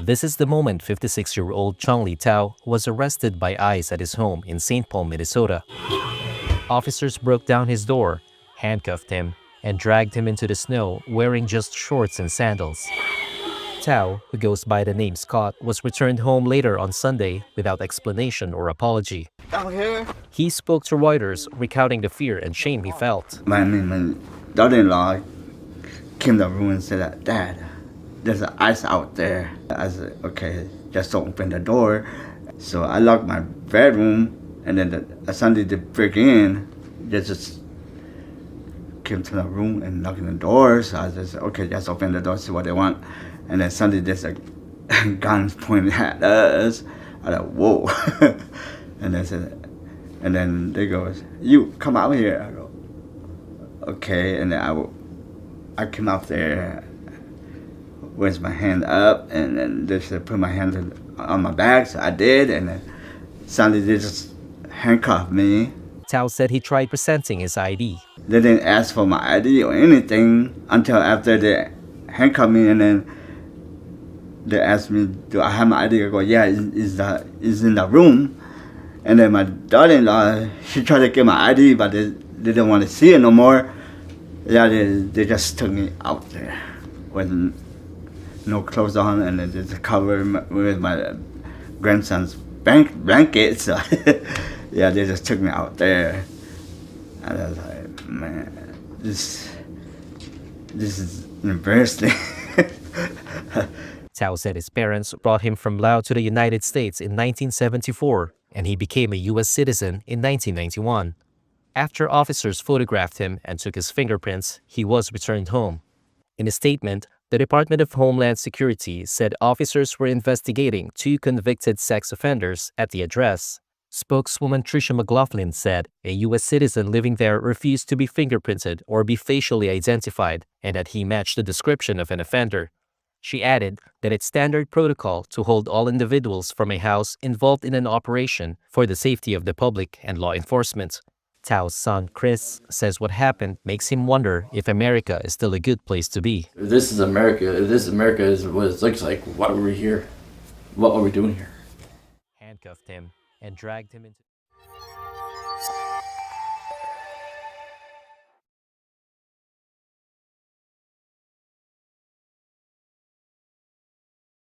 This is the moment 56-year-old Chung Li Tao was arrested by ICE at his home in St. Paul, Minnesota. Officers broke down his door, handcuffed him, and dragged him into the snow wearing just shorts and sandals. Tao, who goes by the name Scott, was returned home later on Sunday without explanation or apology. Down here. He spoke to Reuters, recounting the fear and shame he felt. My daughter-in-law came to the room and said, "Dad, there's an ice out there." I said, "Okay, just open the door." So I locked my bedroom, and then Sunday they break in. They just came to the room and knocking the door. So I just said, "Okay, just open the door, see what they want." And then Sunday there's a guns pointing at us. I like, whoa. and then they go, "You come out here." I go, "Okay." And then I came out there, raised my hand up, and then they said put my hand on my back, so I did, and then Sunday they just handcuffed me. Tao said he tried presenting his ID. They didn't ask for my ID or anything until after they handcuffed me, and then they asked me, "Do I have my ID?" I go, "Yeah, it's in the room." And then my daughter-in-law, she tried to get my ID, but they didn't want to see it no more. Yeah, they just took me out there with no clothes on, and then just covered with my grandson's blanket. So yeah, they just took me out there. And I was like, man, this is embarrassing. Tao said his parents brought him from Laos to the United States in 1974, and he became a U.S. citizen in 1991. After officers photographed him and took his fingerprints, he was returned home. In a statement, the Department of Homeland Security said officers were investigating 2 convicted sex offenders at the address. Spokeswoman Tricia McLaughlin said a U.S. citizen living there refused to be fingerprinted or be facially identified, and that he matched the description of an offender. She added that it's standard protocol to hold all individuals from a house involved in an operation for the safety of the public and law enforcement. Tao's son, Chris, says what happened makes him wonder if America is still a good place to be. If this is America, if this America is what it looks like, why are we here? What are we doing here? Handcuffed him and dragged him into